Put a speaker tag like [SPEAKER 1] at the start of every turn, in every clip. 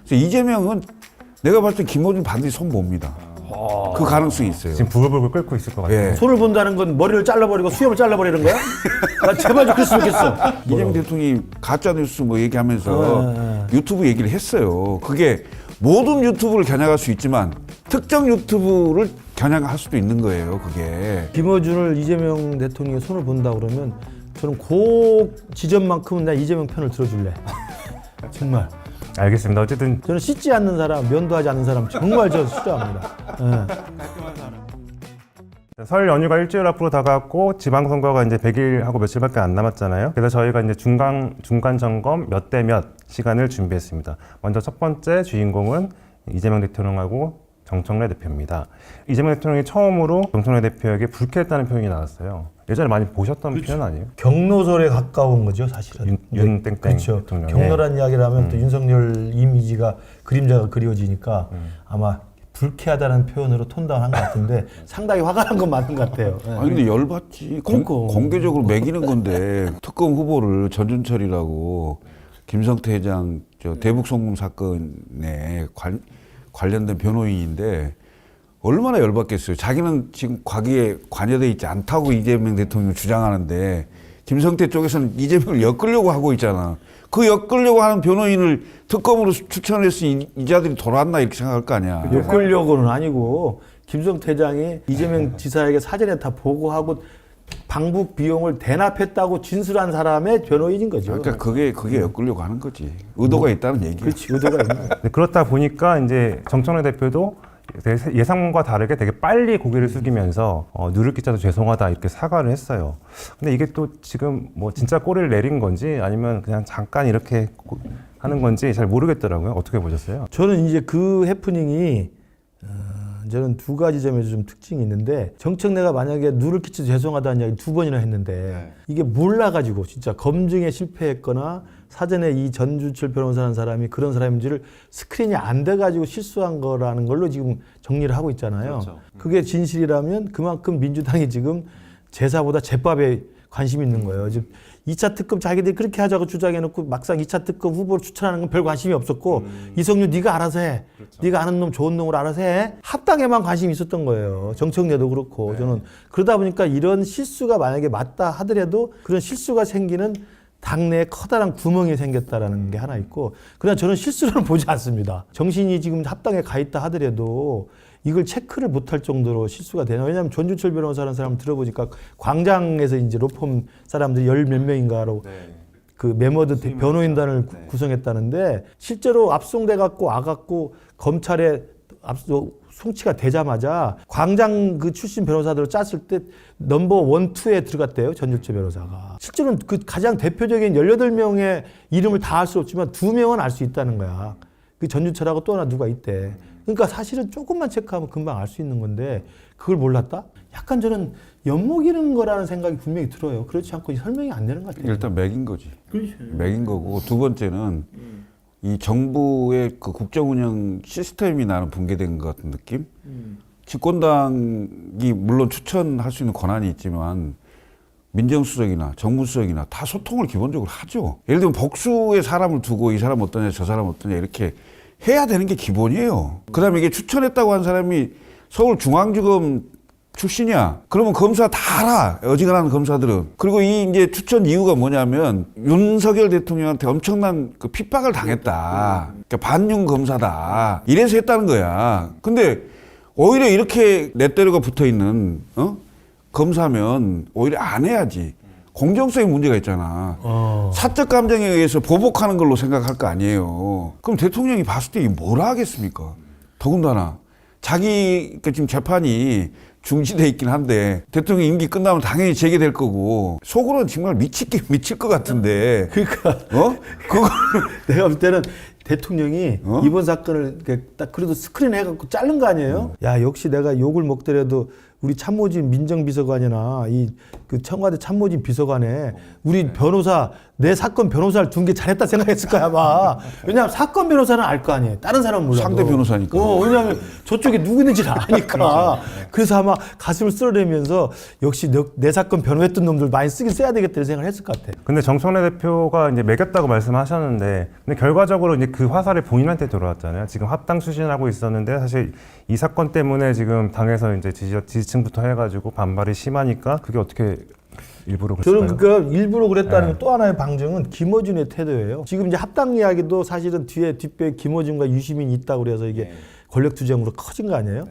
[SPEAKER 1] 그래서 이재명은 내가 봤을 때 김어준 반드시 손 봅니다. 그 가능성이 있어요.
[SPEAKER 2] 지금 부글부글 끓고 있을 것 같아요.
[SPEAKER 1] 예.
[SPEAKER 3] 손을 본다는 건 머리를 잘라버리고 수염을 잘라버리는 거야? 나 제발 좀 그랬으면 좋겠어.
[SPEAKER 1] 이재명 대통령이 가짜뉴스 뭐 얘기하면서 유튜브 얘기를 했어요. 그게 모든 유튜브를 겨냥할 수 있지만 특정 유튜브를 겨냥할 수도 있는 거예요. 그게.
[SPEAKER 3] 김어준을 이재명 대통령이 손을 본다 그러면 저는 그 지점만큼은 나 이재명 편을 들어줄래. 정말.
[SPEAKER 2] 알겠습니다. 어쨌든
[SPEAKER 3] 저는 씻지 않는 사람, 면도하지 않는 사람 정말 저 싫어합니다.
[SPEAKER 2] 설 연휴가 일주일 앞으로 다가왔고 지방선거가 이제 100일하고 며칠밖에 안 남았잖아요. 그래서 저희가 이제 중간 점검 몇 대 몇 시간을 준비했습니다. 먼저 첫 번째 주인공은 이재명 대통령하고 정청래 대표입니다. 이재명 대통령이 처음으로 정청래 대표에게 불쾌했다는 표현이 나왔어요. 예전에 많이 보셨던 표현 아니에요?
[SPEAKER 3] 경로설에 가까운 거죠, 사실은.
[SPEAKER 2] 윤땡땡
[SPEAKER 3] 그렇죠.
[SPEAKER 2] 대통령.
[SPEAKER 3] 경로란 이야기를 하면 또 윤석열 이미지가 그림자가 그리워지니까 아마 불쾌하다는 표현으로 톤다운한 것 같은데 상당히 화가 난 건 맞는 것 같아요. 예.
[SPEAKER 1] 아니 근데 열받지.
[SPEAKER 3] 그러니까.
[SPEAKER 1] 공개적으로 매기는 건데 특검 후보를 전준철이라고 김성태 회장 저 대북 송금 사건에 관련된 변호인인데 얼마나 열받겠어요. 자기는 지금 과기에 관여돼 있지 않다고 이재명 대통령이 주장하는데 김성태 쪽에서는 이재명을 엮으려고 하고 있잖아. 그 엮으려고 하는 변호인을 특검으로 추천해서 이 자들이 돌아왔나 이렇게 생각할 거 아니야.
[SPEAKER 3] 엮으려고는 아니고 김성태 회장이 이재명 지사에게 사전에 다 보고하고 방북 비용을 대납했다고 진술한 사람의 변호인인 거죠.
[SPEAKER 1] 그러니까 그게 엮으려고 하는 거지. 의도가 있다는 얘기야.
[SPEAKER 3] 그렇지, 의도가 있는 거예요.
[SPEAKER 2] 그렇다 보니까 이제 정청래 대표도 예상과 다르게 되게 빨리 고개를 숙이면서 누를 끼쳐서 죄송하다 이렇게 사과를 했어요. 근데 이게 또 지금 뭐 진짜 꼬리를 내린 건지 아니면 그냥 잠깐 이렇게 하는 건지 잘 모르겠더라고요. 어떻게 보셨어요?
[SPEAKER 3] 저는 이제 그 해프닝이 저는 두 가지 점에서 좀 특징이 있는데 정청래가 만약에 누를 끼쳐서 죄송하다는 이야기 두 번이나 했는데 이게 몰라가지고 진짜 검증에 실패했거나 사전에 이 전준철 변호사라는 사람이 그런 사람인지를 스크린이 안 돼가지고 실수한 거라는 걸로 지금 정리를 하고 있잖아요.
[SPEAKER 4] 그렇죠.
[SPEAKER 3] 그게 진실이라면 그만큼 민주당이 지금 제사보다 제밥에 관심이 있는 거예요. 지금 2차 특검 자기들이 그렇게 하자고 주장해놓고 막상 2차 특검 후보를 추천하는 건 별 관심이 없었고 이성윤 네가 알아서 해.
[SPEAKER 4] 그렇죠.
[SPEAKER 3] 네가 아는 놈 좋은 놈으로 알아서 해. 합당에만 관심이 있었던 거예요. 정청래도 그렇고 저는 그러다 보니까 이런 실수가 만약에 맞다 하더라도 그런 실수가 생기는 당내에 커다란 구멍이 생겼다라는 게 하나 있고 그러나 저는 실수를 보지 않습니다. 정신이 지금 합당에 가 있다 하더라도 이걸 체크를 못할 정도로 실수가 되나? 왜냐하면 전준철 변호사라는 사람을 들어보니까 광장에서 이제 로펌 사람들이 열 몇 명인가로 그 메머드 변호인단을 구성했다는데 실제로 압송돼 갖고 와갖고 검찰에 송치가 되자마자 광장 그 출신 변호사들을 짰을 때 넘버 1, 2에 들어갔대요. 전준철 변호사가. 실제로는 그 가장 대표적인 18명의 이름을 다 알 수 없지만 2명은 알 수 있다는 거야. 그 전준철하고 또 하나 누가 있대. 그러니까 사실은 조금만 체크하면 금방 알 수 있는 건데 그걸 몰랐다? 약간 저는 엿먹이는 거라는 생각이 분명히 들어요. 그렇지 않고 설명이 안 되는 것 같아요.
[SPEAKER 1] 일단 맥인 거지.
[SPEAKER 3] 그렇죠.
[SPEAKER 1] 맥인 거고 두 번째는 이 정부의 그 국정 운영 시스템이 나는 붕괴된 것 같은 느낌? 집권당이 물론 추천할 수 있는 권한이 있지만 민정수석이나 정무수석이나 다 소통을 기본적으로 하죠. 예를 들면 복수의 사람을 두고 이 사람 어떠냐 저 사람 어떠냐 이렇게 해야 되는 게 기본이에요. 그 다음에 이게 추천했다고 한 사람이 서울중앙지검 출신이야. 그러면 검사 다 알아. 어지간한 검사들은. 그리고 이 이제 추천 이유가 뭐냐면 윤석열 대통령한테 엄청난 그 핍박을 당했다. 그러니까 반윤 검사다. 이래서 했다는 거야. 근데 오히려 이렇게 넷대로가 붙어 있는 검사면 오히려 안 해야지. 공정성에 문제가 있잖아. 사적 감정에 의해서 보복하는 걸로 생각할 거 아니에요. 그럼 대통령이 봤을 때 이게 뭐라 하겠습니까? 더군다나 자기가 지금 재판이 중지돼 있긴 한데 대통령 임기 끝나면 당연히 재개될 거고 속으로는 정말 미칠 것 같은데.
[SPEAKER 3] 그러니까
[SPEAKER 1] 그거
[SPEAKER 3] 내가 볼 때는 대통령이 이번 사건을 딱 그래도 스크린 해갖고 자른 거 아니에요? 야 역시 내가 욕을 먹더라도 우리 참모진 민정비서관이나 이 그 청와대 참모진 비서관에 우리 변호사 내 사건 변호사를 둔 게 잘했다 생각했을 거야 아마. 왜냐하면 사건 변호사는 알 거 아니에요. 다른 사람은 몰라.
[SPEAKER 1] 상대 변호사니까.
[SPEAKER 3] 왜냐하면 저쪽에 누구 있는지를 아니까. 그래서 아마 가슴을 쓸어내면서 역시 내 사건 변호했던 놈들 많이 쓰긴 써야 되겠다 이런 생각을 했을 것 같아.
[SPEAKER 2] 근데 정청래 대표가 이제 매겼다고 말씀하셨는데, 근데 결과적으로 이제 그 화살이 본인한테 돌아왔잖아요. 지금 합당 추진하고 있었는데 사실 이 사건 때문에 지금 당에서 이제 지지층부터 해가지고 반발이 심하니까 그게 어떻게 일부러 그랬을까요?
[SPEAKER 3] 저는 그러니까 일부러 그랬다는 네. 또 하나의 방증은 김어준의 태도예요. 지금 이제 합당 이야기도 사실은 뒷배에 김어준과 유시민이 있다고 그래서 이게 권력 투쟁으로 커진 거 아니에요?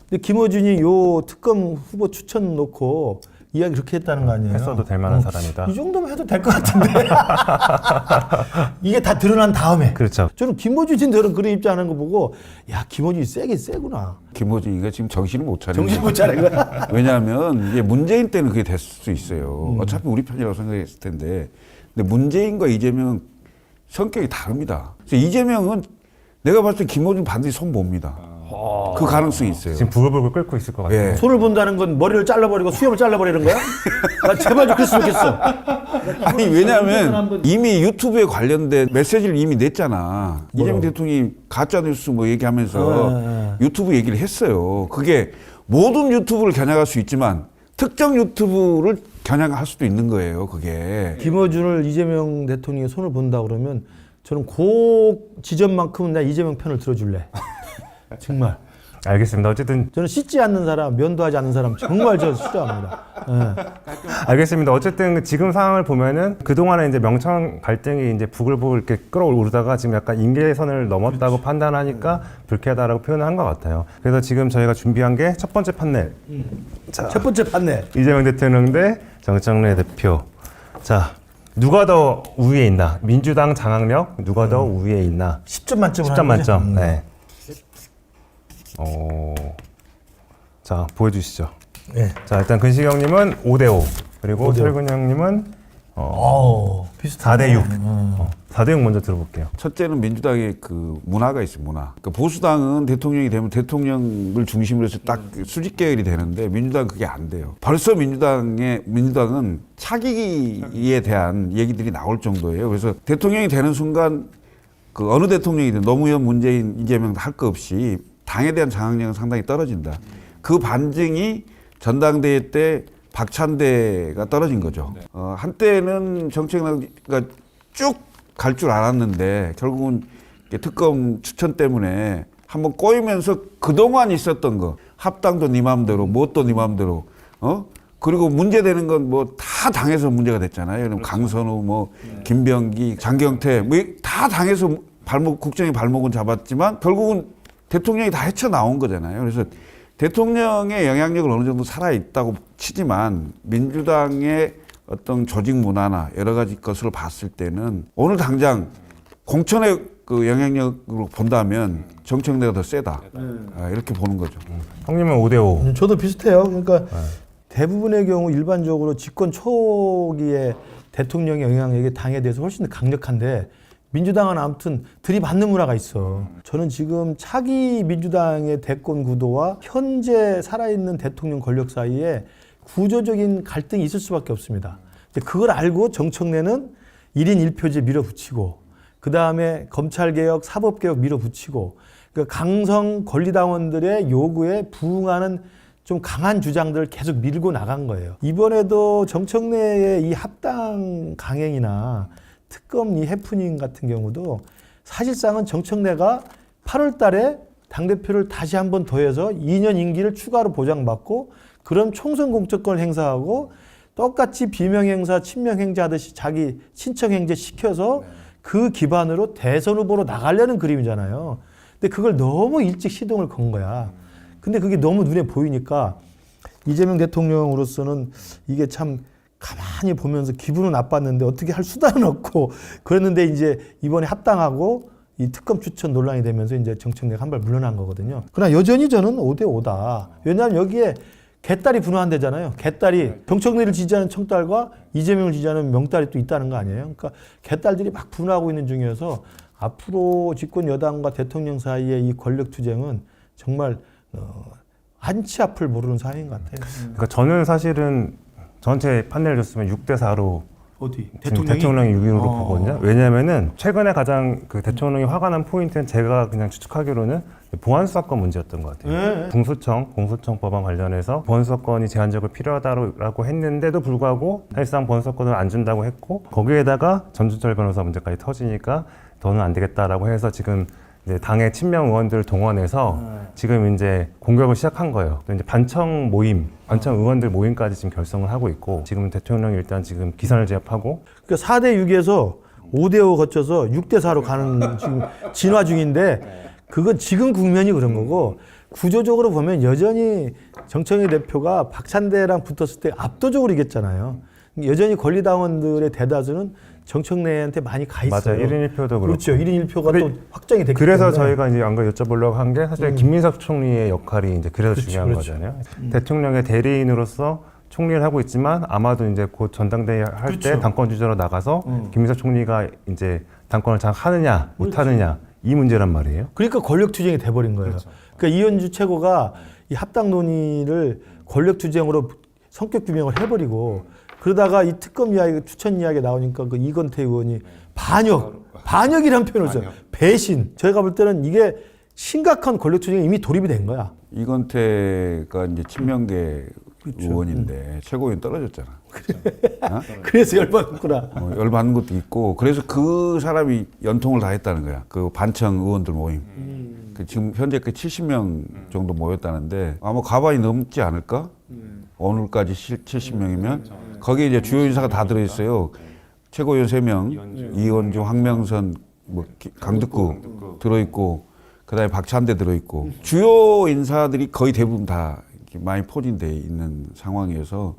[SPEAKER 3] 근데 김어준이 요 특검 후보 추천 놓고 이야기 그렇게 했다는 거 아니에요?
[SPEAKER 2] 했어도 될 만한 사람이다.
[SPEAKER 3] 이 정도면 해도 될 것 같은데. 이게 다 드러난 다음에.
[SPEAKER 2] 그렇죠.
[SPEAKER 3] 저는 김어준인들은 그런 입장하는 거 보고 야 김어준이 세긴 세구나.
[SPEAKER 1] 김어준이가 지금 정신을 못 차리는
[SPEAKER 3] 정신 못 차린 거야.
[SPEAKER 1] 왜냐하면 이게 문재인 때는 그게 됐을 수 있어요. 어차피 우리 편이라고 생각했을 텐데. 근데 문재인과 이재명은 성격이 다릅니다. 그래서 이재명은 내가 봤을 때 김어준 반드시 손 봅니다. 그 가능성이 있어요.
[SPEAKER 2] 지금 부글부글 끓고 있을 것 같아요.
[SPEAKER 1] 예.
[SPEAKER 3] 손을 본다는 건 머리를 잘라버리고 수염을 잘라버리는 거야? 나 제발 좀 그랬으면 좋겠어.
[SPEAKER 1] 아니 왜냐하면 이미 유튜브에 관련된 메시지를 이미 냈잖아. 이재명 대통령이 가짜뉴스 뭐 얘기하면서 유튜브 얘기를 했어요. 그게 모든 유튜브를 겨냥할 수 있지만 특정 유튜브를 겨냥할 수도 있는 거예요. 그게.
[SPEAKER 3] 김어준을 이재명 대통령이 손을 본다 그러면 저는 그 지점만큼은 나 이재명 편을 들어줄래. 정말.
[SPEAKER 2] 알겠습니다. 어쨌든
[SPEAKER 3] 저는 씻지 않는 사람, 면도하지 않는 사람 정말 저 싫어합니다. 예.
[SPEAKER 2] 알겠습니다. 어쨌든 지금 상황을 보면은 그동안에 이제 명청 갈등이 이제 부글부글 이렇게 끌어오르다가 지금 약간 임계선을 넘었다고 판단하니까 불쾌하다라고 표현을 한 것 같아요. 그래서 지금 저희가 준비한 게 첫 번째 판넬. 자,
[SPEAKER 3] 첫 번째 판넬.
[SPEAKER 2] 이재명 대통령 대 정청래 대표. 자, 누가 더 우위에 있나? 민주당 장악력 누가 더 우위에 있나?
[SPEAKER 3] 10점 만점으로
[SPEAKER 2] 10점 만점. 네. 자, 보여주시죠.
[SPEAKER 3] 네.
[SPEAKER 2] 자, 일단 근식 형님은 5대5 그리고
[SPEAKER 3] 5대5.
[SPEAKER 2] 철근 형님은
[SPEAKER 3] 비슷하네.
[SPEAKER 2] 4대6. 4대6 먼저 들어볼게요.
[SPEAKER 1] 첫째는 민주당의 그 문화가 있어요, 문화. 그러니까 보수당은 대통령이 되면 대통령을 중심으로 해서 딱 수직 계열이 되는데 민주당은 그게 안 돼요. 벌써 민주당은 차기에 대한 얘기들이 나올 정도예요. 그래서 대통령이 되는 순간 그 어느 대통령이든 노무현, 문재인, 이재명 할 거 없이 당에 대한 장악력은 상당히 떨어진다. 그 반증이 전당대회 때 박찬대가 떨어진 거죠. 한때는 정책나가 쭉 갈 줄 알았는데 결국은 특검 추천 때문에 한번 꼬이면서 그동안 있었던 거 합당도 네 맘대로 뭣도 네 맘대로 그리고 문제되는 건 뭐 다 당에서 문제가 됐잖아요. 그럼 그렇죠. 강선우 뭐 김병기 장경태 뭐 다 당에서 국정의 발목은 잡았지만 결국은 대통령이 다 헤쳐나온 거잖아요. 그래서 대통령의 영향력을 어느 정도 살아있다고 치지만 민주당의 어떤 조직 문화나 여러 가지 것을 봤을 때는 오늘 당장 공천의 그 영향력으로 본다면 정청래가 더 세다. 이렇게 보는 거죠.
[SPEAKER 2] 형님은 5대5.
[SPEAKER 3] 저도 비슷해요. 그러니까 대부분의 경우 일반적으로 집권 초기에 대통령의 영향력이 당에 대해서 훨씬 더 강력한데 민주당은 아무튼 들이받는 문화가 있어. 저는 지금 차기 민주당의 대권 구도와 현재 살아있는 대통령 권력 사이에 구조적인 갈등이 있을 수밖에 없습니다. 근데 그걸 알고 정청래는 1인 1표제 밀어붙이고 그 다음에 검찰개혁, 사법개혁 밀어붙이고 그 강성 권리당원들의 요구에 부응하는 좀 강한 주장들을 계속 밀고 나간 거예요. 이번에도 정청래의 이 합당 강행이나 특검 이 해프닝 같은 경우도 사실상은 정청래가 8월 달에 당대표를 다시 한 번 더해서 2년 임기를 추가로 보장받고 그런 총선 공천권을 행사하고 똑같이 비명행사, 친명행자 하듯이 자기 친척행제 시켜서 그 기반으로 대선 후보로 나가려는 그림이잖아요. 근데 그걸 너무 일찍 시동을 건 거야. 근데 그게 너무 눈에 보이니까 이재명 대통령으로서는 이게 참 가만히 보면서 기분은 나빴는데 어떻게 할 수단은 없고 그랬는데 이제 이번에 합당하고 이 특검 추천 논란이 되면서 이제 정청래가 한 발 물러난 거거든요. 그러나 여전히 저는 5대5다. 왜냐하면 여기에 개딸이 분화한대잖아요. 개딸이 정청래를 지지하는 청딸과 이재명을 지지하는 명딸이 또 있다는 거 아니에요. 그러니까 개딸들이 막 분화하고 있는 중이어서 앞으로 집권 여당과 대통령 사이의 이 권력 투쟁은 정말 한치 앞을 모르는 상황인 것 같아요.
[SPEAKER 2] 그러니까 저는 사실은 전체 판넬을 줬으면 6대4로
[SPEAKER 3] 어디?
[SPEAKER 2] 지금 대통령이 6인으로 보거든요. 왜냐하면은 최근에 가장 그 대통령이 화가 난 포인트는 제가 그냥 추측하기로는 보안 수사권 문제였던 것 같아요. 공수처 법안 관련해서 보안 수사권이 제한적으로 필요하다고 했는데도 불구하고 사실상 보안 수사권을 안 준다고 했고 거기에다가 전준철 변호사 문제까지 터지니까 더는 안 되겠다라고 해서 지금 이제 당의 친명 의원들을 동원해서 지금 이제 공격을 시작한 거예요. 또 이제 반청 의원들 모임까지 지금 결성을 하고 있고 지금 대통령이 일단 지금 기선을 제압하고
[SPEAKER 3] 그러니까 4대 6에서 5대 5 거쳐서 6대 4로 가는 지금 진화 중인데 그건 지금 국면이 그런 거고 구조적으로 보면 여전히 정청래 대표가 박찬대랑 붙었을 때 압도적으로 이겼잖아요. 여전히 권리당원들의 대다수는 정청래한테 많이 가 있어요.
[SPEAKER 2] 맞아요. 1인 1표도 그렇고.
[SPEAKER 3] 그렇죠. 1인 1표가 또 확정이 됐기
[SPEAKER 2] 그래서
[SPEAKER 3] 때문에.
[SPEAKER 2] 저희가 이제 안 걸 여쭤보려고 한 게 사실 김민석 총리의 역할이 이제 그래서 중요한
[SPEAKER 3] 그렇죠.
[SPEAKER 2] 거잖아요. 대통령의 대리인으로서 총리를 하고 있지만 아마도 이제 곧 전당대회 할 때
[SPEAKER 3] 그렇죠.
[SPEAKER 2] 당권 주자로 나가서 김민석 총리가 이제 당권을 장악하느냐 못하느냐 이 문제란 말이에요.
[SPEAKER 3] 그러니까 권력 투쟁이 돼버린 거예요. 그러니까 이현주 최고가 이 합당 논의를 권력 투쟁으로 성격 규명을 해버리고 그러다가 이 특검 이야기, 추천 이야기 나오니까 그 이건태 의원이 반역이란 표현을 써요. 배신. 저희가 볼 때는 이게 심각한 권력 투쟁이 이미 돌입이 된 거야.
[SPEAKER 1] 이건태가 이제 친명계 의원인데 최고위원 떨어졌잖아.
[SPEAKER 3] 그래서 열받았구나.
[SPEAKER 1] 열받는 것도 있고 그래서 그 사람이 연통을 다 했다는 거야. 그 반청 의원들 모임. 그 지금 현재 그 70명 정도 모였다는데 아마 가반이 넘지 않을까? 오늘까지 70명이면 거기에 이제 주요 인사가 다 들어있어요. 최고위원 3명, 이원주, 황명선, 뭐 강득구 들어있고 그다음에 박찬대 들어있고 주요 인사들이 거의 대부분 다 이렇게 많이 포진돼 있는 상황이어서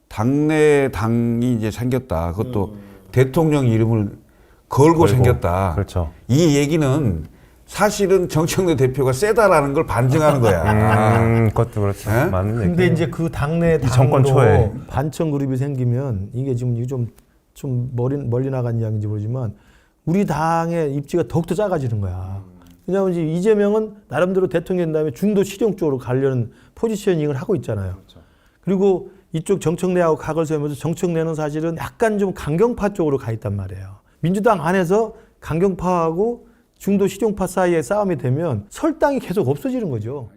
[SPEAKER 1] 당내 당이 이제 생겼다. 그것도 대통령 이름을 걸고 생겼다.
[SPEAKER 2] 그렇죠.
[SPEAKER 1] 이 얘기는 사실은 정청래 대표가 세다라는 걸 반증하는 거야.
[SPEAKER 2] 그것도 그렇죠.
[SPEAKER 1] 네?
[SPEAKER 2] 맞는
[SPEAKER 3] 근데
[SPEAKER 2] 얘기예요.
[SPEAKER 3] 이제 그 당내
[SPEAKER 2] 이 정권 초에.
[SPEAKER 3] 당으로 반청 그룹이 생기면 이게 지금 좀 멀리 나간 이야기인지 모르지만 우리 당의 입지가 더욱더 작아지는 거야. 왜냐하면 이제 이재명은 나름대로 대통령 된 다음에 중도 실용 쪽으로 가려는 포지셔닝을 하고 있잖아요. 그리고 이쪽 정청래하고 각을 세우면서 정청래는 사실은 약간 좀 강경파 쪽으로 가 있단 말이에요. 민주당 안에서 강경파하고 중도 실용파 사이에 싸움이 되면 설당이 계속 없어지는 거죠.